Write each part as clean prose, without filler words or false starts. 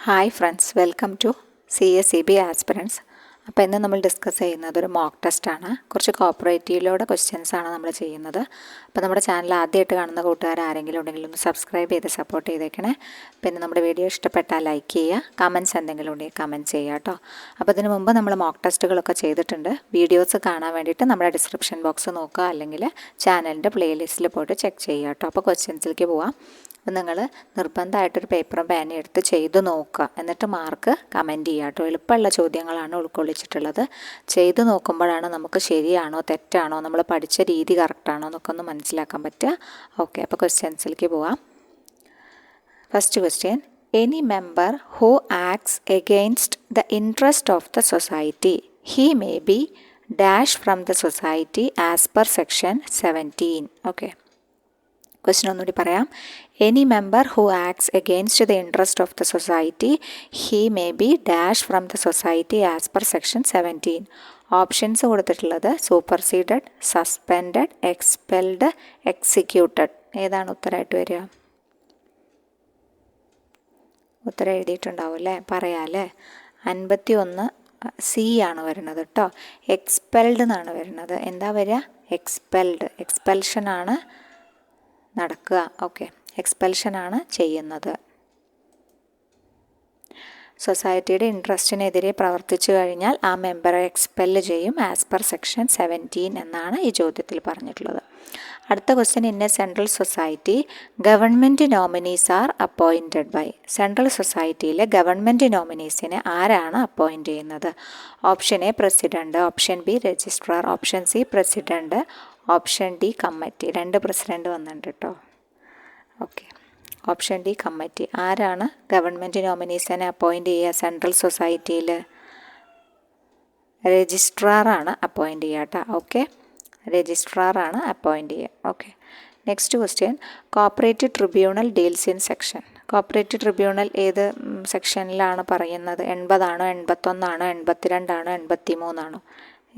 Hi friends, welcome to CSEB aspirants. അപ്പോൾ ഇന്ന് നമ്മൾ ഡിസ്കസ് ചെയ്യുന്നത് ഒരു മോക്ക് ടെസ്റ്റാണ്. കുറച്ച് കോപ്പറേറ്റീവിലൂടെ ക്വസ്റ്റ്യൻസാണ് നമ്മൾ ചെയ്യുന്നത്. അപ്പോൾ നമ്മുടെ ചാനൽ ആദ്യമായിട്ട് കാണുന്ന കൂട്ടുകാർ ആരെങ്കിലും ഉണ്ടെങ്കിൽ ഒന്ന് സബ്സ്ക്രൈബ് ചെയ്ത് സപ്പോർട്ട് ചെയ്തേക്കണേ. പിന്നെ നമ്മുടെ വീഡിയോ ഇഷ്ടപ്പെട്ടാൽ ലൈക്ക് ചെയ്യുക, കമൻറ്റ്സ് എന്തെങ്കിലും ഉണ്ടെങ്കിൽ കമൻറ്റ് ചെയ്യുക കേട്ടോ. അപ്പോൾ ഇതിന് മുമ്പ് നമ്മൾ മോക്ക് ടെസ്റ്റുകളൊക്കെ ചെയ്തിട്ടുണ്ട്. വീഡിയോസ് കാണാൻ വേണ്ടിയിട്ട് നമ്മുടെ ഡിസ്ക്രിപ്ഷൻ ബോക്സ് നോക്കുക, അല്ലെങ്കിൽ ചാനലിൻ്റെ പ്ലേലിസ്റ്റിൽ പോയിട്ട് ചെക്ക് ചെയ്യുക കേട്ടോ. അപ്പോൾ ക്വസ്റ്റ്യൻസിലേക്ക് പോവാം. അപ്പം നിങ്ങൾ നിർബന്ധമായിട്ടൊരു പേപ്പറും പേനയും എടുത്ത് ചെയ്ത് നോക്കുക, എന്നിട്ട് മാർക്ക് കമൻറ്റ് ചെയ്യുക കേട്ടോ. എളുപ്പമുള്ള ചോദ്യങ്ങളാണ് ഉൾക്കൊള്ളിച്ചിട്ടുള്ളത്. ചെയ്ത് നോക്കുമ്പോഴാണ് നമുക്ക് ശരിയാണോ തെറ്റാണോ, നമ്മൾ പഠിച്ച രീതി കറക്റ്റാണോ എന്നൊക്കെ ഒന്ന് മനസ്സിലാക്കാൻ പറ്റുക. ഓക്കെ, അപ്പോൾ ക്വസ്റ്റ്യൻസിലേക്ക് പോവാം. First question: any member who acts against the interest of the society he may be dash from the society as per section 17. Okay, question ഒന്നുകൂടി പറയാം. Any member who acts against the interest of the society he may be dash from the society as per section 17. Options കൊടുത്തിട്ടുള്ളത് സൂപ്പർസീഡഡ്, suspended, expelled, executed. ഏതാണ് ഉത്തരമായിട്ട് വരിക? ഉത്തരം എഴുതിയിട്ടുണ്ടാവും അല്ലേ? പറയാം അല്ലേ? 51 C ആണ് വരുന്നത് കേട്ടോ. എക്സ്പെൽഡ് എന്നാണ് വരുന്നത്. എന്താ വരിക? എക്സ്പെൽഡ്. എക്സ്പെൽഷനാണ് നടക്കുക. ഓക്കെ, എക്സ്പെൽഷനാണ് ചെയ്യുന്നത്. സൊസൈറ്റിയുടെ ഇൻട്രസ്റ്റിനെതിരെ പ്രവർത്തിച്ചു കഴിഞ്ഞാൽ ആ മെമ്പറെ എക്സ്പെൽ ചെയ്യും ആസ് പെർ സെക്ഷൻ 17 എന്നാണ് ഈ ചോദ്യത്തിൽ പറഞ്ഞിട്ടുള്ളത്. അടുത്ത question: in a central society government nominees are appointed by. Central സൊസൈറ്റിയിലെ ഗവൺമെൻറ് നോമിനീസിനെ ആരാണ് അപ്പോയിൻറ്റ് ചെയ്യുന്നത്? Option A president, option B registrar, option C president, option D committee. 2 president വന്നിട്ടുണ്ട് കേട്ടോ. Okay, option D committee. ആരാണ് ഗവൺമെൻറ് നോമിനീസിനെ appoint ചെയ്യുക central സൊസൈറ്റിയിൽ? രജിസ്ട്രാറാണ് അപ്പോയിൻറ്റ് ചെയ്യുക കേട്ടോ. ഓക്കെ, രജിസ്ട്രാറാണ് അപ്പോയിൻറ്റ് ചെയ്യുക. Okay, next question: cooperative tribunal deals in section. Cooperative tribunal ഏത് സെക്ഷനിലാണ് പറയുന്നത്? 80 ആണോ, 81 ആണോ, 82 ആണോ, 83 ആണോ?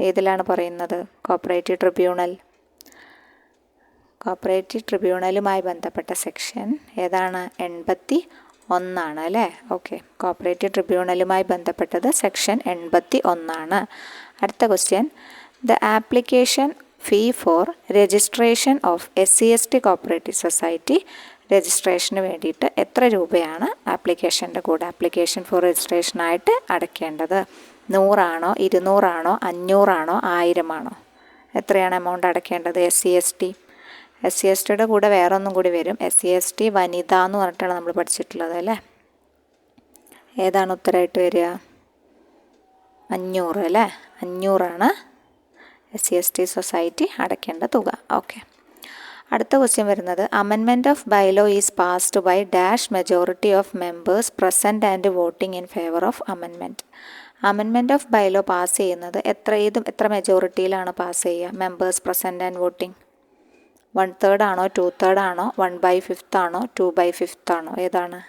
ഏതിലാണ് പറയുന്നത് കോപ്പറേറ്റീവ് ട്രിബ്യൂണൽ? കോപ്പറേറ്റീവ് ട്രിബ്യൂണലുമായി ബന്ധപ്പെട്ട സെക്ഷൻ ഏതാണ്? 81 ആണ് അല്ലേ? ഓക്കെ, കോപ്പറേറ്റീവ് ട്രിബ്യൂണലുമായി ബന്ധപ്പെട്ടത് സെക്ഷൻ 81 ആണ്. അടുത്ത question: the application fee for registration of SC/ST cooperative society. Registration വേണ്ടിയിട്ട് എത്ര രൂപയാണ് ആപ്ലിക്കേഷൻ്റെ കൂടെ, ആപ്ലിക്കേഷൻ ഫോർ രജിസ്ട്രേഷനായിട്ട് അടയ്ക്കേണ്ടത്? 100 ആണോ, 200 ആണോ, 500 ആണോ, 1000 ആണോ? എത്രയാണ് എമൗണ്ട് അടയ്ക്കേണ്ടത്? SC/STയുടെ കൂടെ വേറെ ഒന്നും കൂടി വരും. SC/ST വനിത എന്ന് പറഞ്ഞിട്ടാണ് നമ്മൾ പഠിച്ചിട്ടുള്ളത് അല്ലേ? ഏതാണ് ഉത്തരമായിട്ട് വരിക? 500 അല്ലേ? 500 ആണ് SC/ST സൊസൈറ്റി അടയ്ക്കേണ്ട തുക. ഓക്കെ, അടുത്ത ക്വസ്റ്റ്യൻ വരുന്നത്: amendment of bylaw is passed by dash majority of members present and voting in favour of amendment. Amendment of bylaw pass ചെയ്യുന്നത് എത്ര മെജോറിറ്റിയിലാണ് പാസ് ചെയ്യുക? മെമ്പേഴ്സ് പ്രസൻറ്റ് ആൻഡ് വോട്ടിംഗ് 1/3 ആണോ, 2/3 ആണോ, 1/5 ആണോ, 2/5 ആണോ? ഏതാണ്?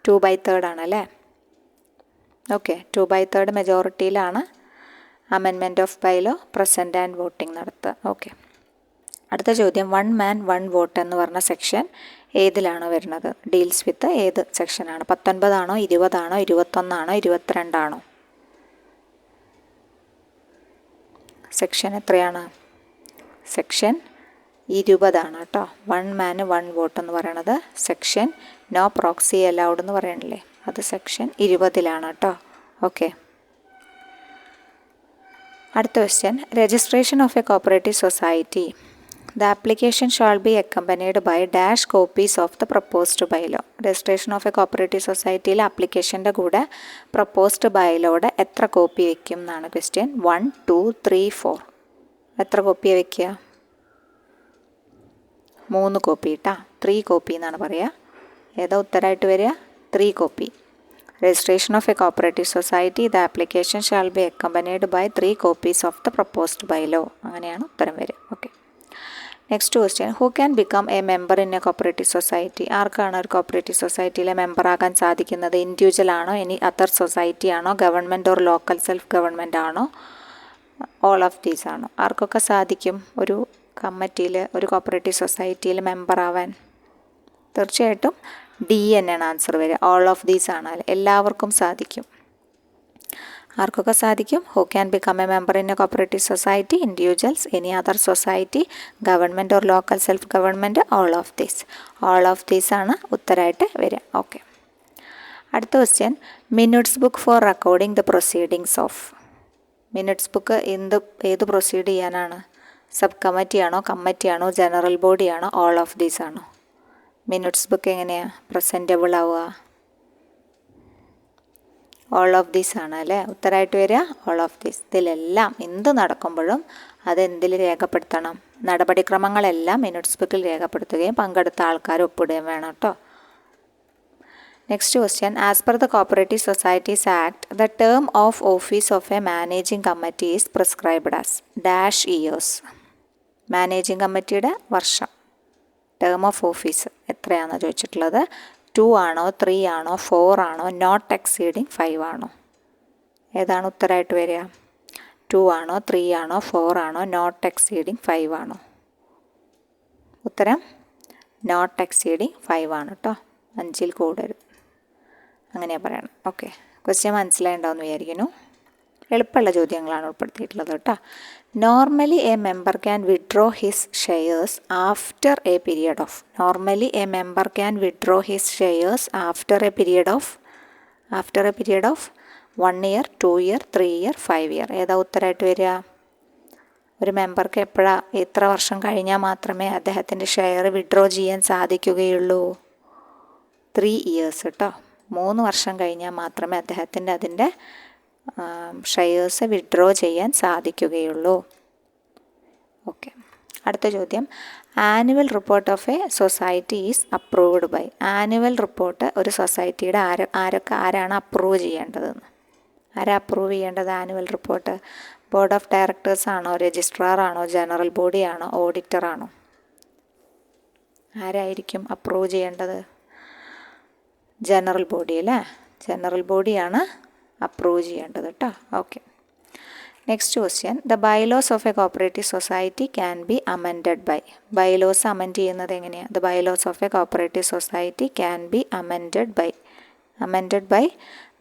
2/3 ആണല്ലേ? ഓക്കെ, 2/3 മെജോറിറ്റിയിലാണ് amendment of bylaw present and voting നടത്തുക. ഓക്കെ, അടുത്ത ചോദ്യം: 1 man 1 vote എന്ന് പറഞ്ഞ സെക്ഷൻ ഏതിലാണ് വരുന്നത്? ഡീൽസ് വിത്ത് ഏത് സെക്ഷനാണ്? 19 ആണോ, 20 ആണോ, 21 ആണോ, 22 ആണോ? സെക്ഷൻ എത്രയാണ്? സെക്ഷൻ 20 ആണ് കേട്ടോ. 1 man 1 vote എന്ന് പറയണത് സെക്ഷൻ നോ പ്രോക്സി അലൗഡ് എന്ന് പറയണില്ലേ, അത് സെക്ഷൻ 20 കേട്ടോ. ഓക്കെ, അടുത്ത question: registration of a cooperative society. The application shall be accompanied by dash copies of the proposed bylaw. Registration of a cooperative സൊസൈറ്റിയിൽ ആപ്ലിക്കേഷൻ്റെ കൂടെ പ്രപ്പോസ്ഡ് ബൈലോയുടെ എത്ര കോപ്പി വയ്ക്കും എന്നാണ് ക്വസ്റ്റ്യൻ. 1, 2, 3, 4. എത്ര കോപ്പിയാണ് വയ്ക്കുക? 3 കോപ്പി കേട്ടോ. 3 കോപ്പി എന്നാണ് പറയുക. ഏതാ ഉത്തരമായിട്ട് വരിക? 3 copy. Registration of a cooperative society the application shall be accompanied by 3 copies of the proposed bylaw. അങ്ങനെയാണ് ഉത്തരം വരിക. Okay, next question: who can become a member in a cooperative society. ആർക്കാണ് ഒരു കോപ്പറേറ്റീവ് സൊസൈറ്റിയിലെ മെമ്പറാകാൻ സാധിക്കുന്നത്? ഇൻഡിവിജ്വൽ ആണോ, ഇനി അതർ സൊസൈറ്റി ആണോ, government or local self government ആണോ, ഓൾ ഓഫ് ദീസ് ആണോ? ആർക്കൊക്കെ സാധിക്കും ഒരു കമ്മിറ്റിയിൽ, ഒരു കോപ്പറേറ്റീവ് സൊസൈറ്റിയിൽ മെമ്പറാവാൻ? തീർച്ചയായിട്ടും ഡി തന്നെയാണ് ആൻസർ വരിക. ഓൾ ഓഫ് ദീസ് ആണ്. എല്ലാവർക്കും സാധിക്കും. ആർക്കൊക്കെ സാധിക്കും? Who can become a member in a cooperative society, individuals, any other society, government or local self government, all of these. ഓൾ ഓഫ് ദീസ് ആണ് ഉത്തരമായിട്ട് വരിക. ഓക്കെ. അടുത്ത question, minutes book for recording the proceedings of. Minutes book ഏത് proceed ചെയ്യാനാണ്? Sub കമ്മിറ്റിയാണോ, കമ്മിറ്റിയാണോ, general ബോഡിയാണോ, ഓൾ ഓഫ് ദീസ് ആണോ? മിനിറ്റ്സ് ബുക്ക് എങ്ങനെയാണ് പ്രസൻറ്റബിൾ ആവുക? ഓൾ ഓഫ് ദീസ് ആണ് അല്ലേ ഉത്തരമായിട്ട് വരിക. All of these. ഇതിലെല്ലാം എന്ത് നടക്കുമ്പോഴും അതെന്തിൽ രേഖപ്പെടുത്തണം? നടപടിക്രമങ്ങളെല്ലാം മിനിറ്റ്സ് ബുക്കിൽ രേഖപ്പെടുത്തുകയും പങ്കെടുത്ത ആൾക്കാർ ഒപ്പിടുകയും വേണം കേട്ടോ. Next question, as per the cooperative societies act the term of office of A managing committee is prescribed as dash years. Managing കമ്മിറ്റിയുടെ വർഷം, ടേം ഓഫ് ഓഫീസ് എത്രയാണെന്ന് ചോദിച്ചിട്ടുള്ളത്. 2 ആണോ, 3 ആണോ, 4 ആണോ, നോട്ട് എക്സീഡിങ് 5 ആണോ? ഏതാണ് ഉത്തരമായിട്ട് വരിക? 2 ആണോ, 3 ആണോ, 4 ആണോ, നോട്ട് എക്സീഡിങ് 5 ആണോ? ഉത്തരം നോട്ട് എക്സീഡിങ് 5 ആണ് കേട്ടോ. 5ൽ കൂടരുത്, അങ്ങനെയാണ് പറയണം. ഓക്കെ, ക്വസ്റ്റ്യൻ മനസ്സിലായിട്ടുണ്ടാവുമെന്ന് വിചാരിക്കുന്നു. എളുപ്പമുള്ള ചോദ്യങ്ങളാണ് ഉൾപ്പെടുത്തിയിട്ടുള്ളത് കേട്ടോ. Normally A member can withdraw his shares after A period of. Normally A member can withdraw his shares after A period of 1 year, 2 year, 3 year, 5 year. ഏതാ ഉത്തരമായിട്ട് വരിക? ഒരു മെമ്പർക്ക് എത്ര വർഷം കഴിഞ്ഞാൽ മാത്രമേ അദ്ദേഹത്തിൻ്റെ ഷെയർ വിഡ്രോ ചെയ്യാൻ സാധിക്കുകയുള്ളൂ? 3 ഇയേഴ്സ് കേട്ടോ. 3 വർഷം കഴിഞ്ഞാൽ മാത്രമേ അദ്ദേഹത്തിൻ്റെ അതിൻ്റെ ഷെയർസ് വിഡ്രോ ചെയ്യാൻ സാധിക്കുകയുള്ളൂ. ഓക്കെ. അടുത്ത ചോദ്യം, annual report of a society is approved by. Annual report ഒരു സൊസൈറ്റിയുടെ ആരാണ് അപ്രൂവ് ചെയ്യേണ്ടതെന്ന്? ആരാ അപ്രൂവ് ചെയ്യേണ്ടത് annual report? Board of directors ആണോ, രജിസ്ട്രാർ ആണോ, ജനറൽ ബോഡി ആണോ, ഓഡിറ്റർ ആണോ? ആരായിരിക്കും അപ്രൂവ് ചെയ്യേണ്ടത്? ജനറൽ ബോഡി അല്ലേ. ജനറൽ ബോഡിയാണ് അപ്രൂവ് ചെയ്യേണ്ടത് കേട്ടോ. Okay. Next question, the bylaws of a cooperative society can be amended by. Bylaws amend ചെയ്യുന്നത് എങ്ങനെയാണ്? The bylaws of a cooperative society can be amended by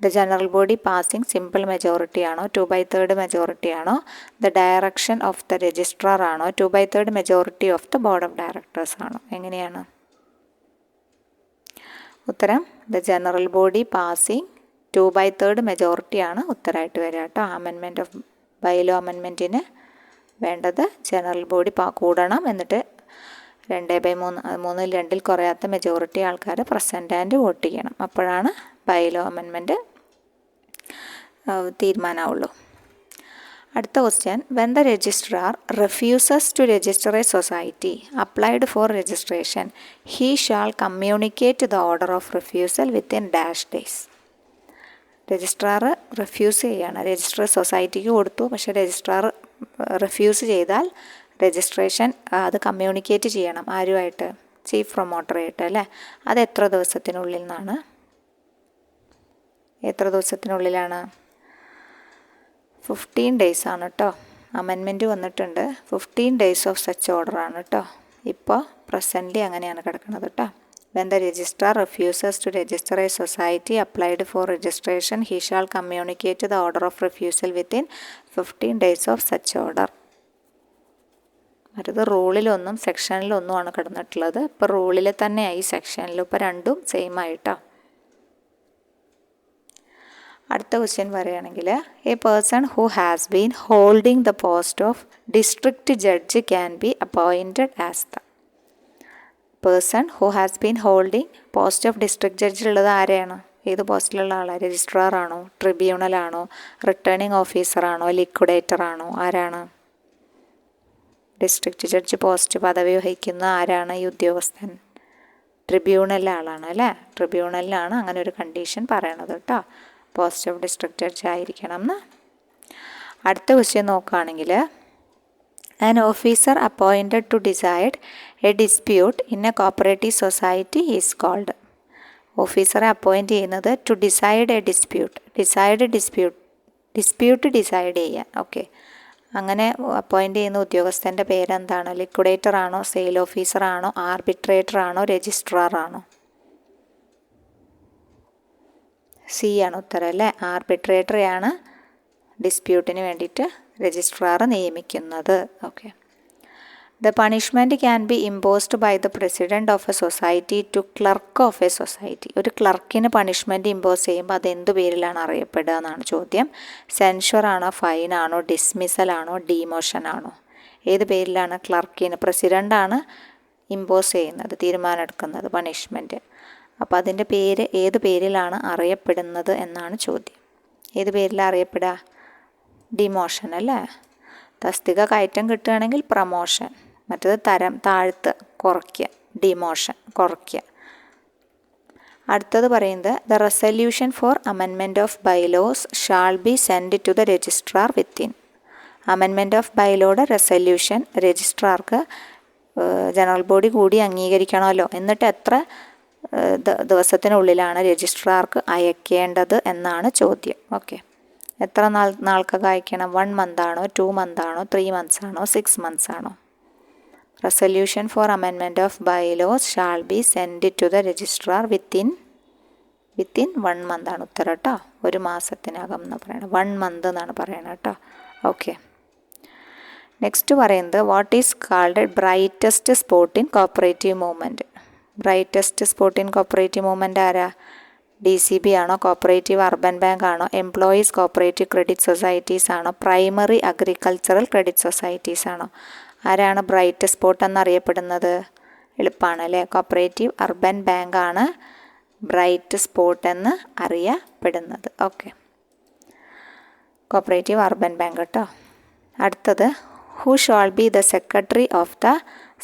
the general body passing simple majority ആണോ, 2/3 majority ആണോ, the direction of the registrar ആണോ, 2/3 majority of the board of directors ആണോ? എങ്ങനെയാണ് ഉത്തരം? The general body passing 2/3 മെജോറിറ്റിയാണ് ഉത്തരമായിട്ട് വരിക കേട്ടോ. അമെൻമെൻറ്റ് ഓഫ് ബൈലോ അമെൻമെൻറ്റിന് വേണ്ടത് ജനറൽ ബോഡി കൂടണം, എന്നിട്ട് 2/3 3/2 കുറയാത്ത മെജോറിറ്റി ആൾക്കാർ പ്രസൻറ്റ് ആൻഡ് വോട്ട് ചെയ്യണം. അപ്പോഴാണ് ബൈലോ അമെൻമെൻറ്റ് തീരുമാനമാവുള്ളൂ. അടുത്ത question, when the registrar refuses to register a society applied for registration he shall communicate the order of refusal within dash days. Registrar refuse ചെയ്യാണ്. Register സൊസൈറ്റിക്ക് കൊടുത്തു, പക്ഷേ registrar refuse ചെയ്താൽ registration അത് കമ്മ്യൂണിക്കേറ്റ് ചെയ്യണം. ആരുമായിട്ട്? ചീഫ് പ്രൊമോട്ടറായിട്ട് അല്ലേ. അത് എത്ര ദിവസത്തിനുള്ളിൽ നിന്നാണ്? എത്ര ദിവസത്തിനുള്ളിലാണ്? 15 ഡേയ്സ് ആണ് കേട്ടോ. അമെൻമെൻറ്റ് വന്നിട്ടുണ്ട്. 15 ഡേയ്സ് ഓഫ് സച്ച് ഓർഡർ ആണ് കേട്ടോ. ഇപ്പോൾ പ്രസൻ്റ്ലി അങ്ങനെയാണ് കിടക്കുന്നത് കേട്ടോ. When the registrar refuses to register a society applied for registration, he shall communicate the order of refusal within 15 days of such order. അടുത്ത റൂളിലൊന്നും സെക്ഷനിലൊന്നുമാണ് കിടന്നിട്ടുള്ളത്. ഇപ്പോൾ റൂളിൽ തന്നെയായി, സെക്ഷനിലും ഇപ്പോൾ രണ്ടും സെയിം ആയിട്ടോ. അടുത്ത ക്വസ്റ്റ്യൻ പറയുകയാണെങ്കിൽ, a person who has been holding the post of district judge can be appointed as the. Person who has been holding post of district ജഡ്ജിലുള്ളത് ആരെയാണ്? ഏത് പോസ്റ്റിലുള്ള ആളാണ്? രജിസ്ട്രാർ ആണോ, ട്രിബ്യൂണലാണോ, റിട്ടേണിംഗ് ഓഫീസറാണോ, ലിക്വിഡേറ്റർ ആണോ? ആരാണ്? ഡിസ്ട്രിക്ട് ജഡ്ജ് പോസ്റ്റ് പദവി വഹിക്കുന്ന ആരാണ് ഈ ഉദ്യോഗസ്ഥൻ? ട്രിബ്യൂണലിലെ ആളാണ് അല്ലേ. ട്രിബ്യൂണലിലാണ് അങ്ങനെ ഒരു കണ്ടീഷൻ പറയണത് കേട്ടോ. പോസ്റ്റ് ഓഫ് ഡിസ്ട്രിക്ട് ജഡ്ജ് ആയിരിക്കണം എന്ന്. അടുത്ത ക്വസ്റ്റ്യൻ നോക്കുകയാണെങ്കിൽ, an officer appointed to decide a dispute in a cooperative society is called. ഓഫീസറെ അപ്പോയിൻറ്റ് ചെയ്യുന്നത് to decide a dispute. Dispute decide ചെയ്യാൻ. ഓക്കെ, അങ്ങനെ അപ്പോയിൻറ്റ് ചെയ്യുന്ന ഉദ്യോഗസ്ഥൻ്റെ പേരെന്താണ്? ലിക്വിഡേറ്റർ ആണോ, സെയിൽ ഓഫീസർ ആണോ, ആർബിട്രേറ്റർ ആണോ, രജിസ്ട്രാർ ആണോ? സി ആണ് ഉത്തരം അല്ലേ. ആർബിട്രേറ്ററെയാണ് ഡിസ്പ്യൂട്ടിന് വേണ്ടിയിട്ട് രജിസ്ട്രാർ നിയമിക്കുന്നത്. Okay. The punishment can be imposed by the president of a society to clerk of a society. ഒരു ക്ലർക്കിന് പണിഷ്മെൻറ്റ് ഇമ്പോസ് ചെയ്യുമ്പോൾ അത് എന്ത് പേരിലാണ് അറിയപ്പെടുക എന്നാണ് ചോദ്യം. സെൻഷർ ആണോ, ഫൈൻ ആണോ, ഡിസ്മിസൽ ആണോ, ഡീമോഷൻ ആണോ? ഏത് പേരിലാണ് ക്ലർക്കിന്, പ്രസിഡൻ്റാണ് ഇമ്പോസ് ചെയ്യുന്നത്, തീരുമാനമെടുക്കുന്നത് പണിഷ്മെൻറ്റ്. അപ്പോൾ അതിൻ്റെ പേര് ഏത് പേരിലാണ് അറിയപ്പെടുന്നത് എന്നാണ് ചോദ്യം. ഏത് പേരിലാണ് അറിയപ്പെടുക? ഡിമോഷൻ അല്ലേ. തസ്തിക കയറ്റം കിട്ടുകയാണെങ്കിൽ പ്രമോഷൻ, മറ്റത് തരം താഴ്ത്ത് കുറയ്ക്കുക, ഡിമോഷൻ കുറയ്ക്കുക. അടുത്തത് പറയുന്നത് the resolution for amendment of bylaws shall be send to the registrar within. Amendment of ബൈലോയുടെ റെസല്യൂഷൻ രജിസ്ട്രാർക്ക് ജനറൽ ബോഡി കൂടി അംഗീകരിക്കണമല്ലോ. എന്നിട്ട് എത്ര ദിവസത്തിനുള്ളിലാണ് രജിസ്ട്രാർക്ക് അയക്കേണ്ടത് എന്നാണ് ചോദ്യം. ഓക്കെ. എത്ര നാൾക്കകം അയക്കണം? 1 month ആണോ, 2 months ആണോ, 3 months ആണോ, 6 months ആണോ? Resolution for amendment of bylaws shall be send to the registrar within 1 month ആണ് ഉത്തരം കേട്ടോ. 1 മാസത്തിനകം എന്ന് പറയണം. 1 month എന്നാണ് പറയണത് കേട്ടോ. ഓക്കെ. നെക്സ്റ്റ് പറയുന്നത് what is called brightest spot in cooperative movement. Brightest spot in cooperative movement ആരാ? DCB ആണോ, കോപ്പറേറ്റീവ് അർബൻ ബാങ്ക് ആണോ, എംപ്ലോയീസ് കോപ്പറേറ്റീവ് ക്രെഡിറ്റ് സൊസൈറ്റീസ് ആണോ, പ്രൈമറി അഗ്രികൾച്ചറൽ ക്രെഡിറ്റ് സൊസൈറ്റീസ് ആണോ? ആരാണ് ബ്രൈറ്റ് സ്പോട്ട് എന്നറിയപ്പെടുന്നത്? എളുപ്പമാണ് അല്ലേ. കോപ്പറേറ്റീവ് അർബൻ ബാങ്ക് ആണ് ബ്രൈറ്റ് സ്പോട്ട് എന്ന് അറിയപ്പെടുന്നത്. ഓക്കെ. കോപ്പറേറ്റീവ് അർബൻ ബാങ്ക് കേട്ടോ. അടുത്തത് who shall be the secretary of the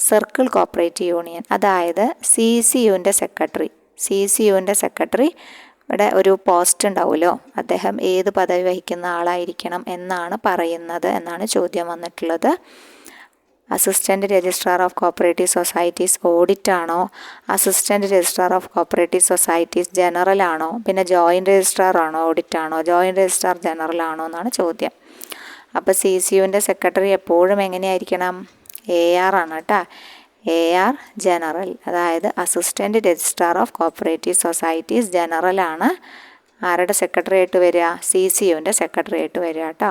circle cooperative union. അതായത് CCUവിൻ്റെ സെക്രട്ടറി. CCUവിൻ്റെ സെക്രട്ടറി ഇവിടെ ഒരു പോസ്റ്റ് ഉണ്ടാവുമല്ലോ, അദ്ദേഹം ഏത് പദവി വഹിക്കുന്ന ആളായിരിക്കണം എന്നാണ് പറയുന്നത് എന്നാണ് ചോദ്യം വന്നിട്ടുള്ളത്. Assistant registrar of cooperative societies audit ആണോ, assistant registrar of cooperative societies general ആണോ, പിന്നെ ജോയിൻറ്റ് രജിസ്ട്രാർ ആണോ, ഓഡിറ്റ് ആണോ, ജോയിൻറ്റ് രജിസ്ട്രാർ ജനറൽ ആണോ എന്നാണ് ചോദ്യം. അപ്പോൾ CCUവിൻ്റെ സെക്രട്ടറി എപ്പോഴും എങ്ങനെയായിരിക്കണം? AR ആണ് കേട്ടോ. AR ജനറൽ, അതായത് assistant registrar of cooperative societies general ആണ് ആരുടെ സെക്രട്ടറി ആയിട്ട് വരിക? CCUവിൻ്റെ സെക്രട്ടറി ആയിട്ട് വരിക കേട്ടോ.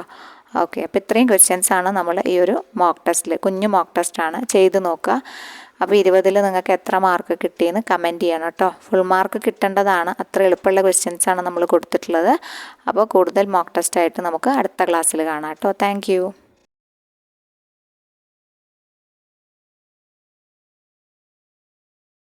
ഓക്കെ. അപ്പോൾ ഇത്രയും ക്വസ്റ്റ്യൻസ് ആണ് നമ്മൾ ഈ ഒരു മോക്ക് ടെസ്റ്റിൽ, കുഞ്ഞു മോക്ക് ടെസ്റ്റാണ്, ചെയ്ത് നോക്കുക. അപ്പോൾ 20ൽ നിങ്ങൾക്ക് എത്ര മാർക്ക് കിട്ടിയെന്ന് കമൻറ്റ് ചെയ്യണം കേട്ടോ. ഫുൾ മാർക്ക് കിട്ടേണ്ടതാണ്, അത്ര എളുപ്പമുള്ള ക്വസ്റ്റ്യൻസാണ് നമ്മൾ കൊടുത്തിട്ടുള്ളത്. അപ്പോൾ കൂടുതൽ മോക്ക് ടെസ്റ്റായിട്ട് നമുക്ക് അടുത്ത ക്ലാസ്സിൽ കാണാം കേട്ടോ. താങ്ക്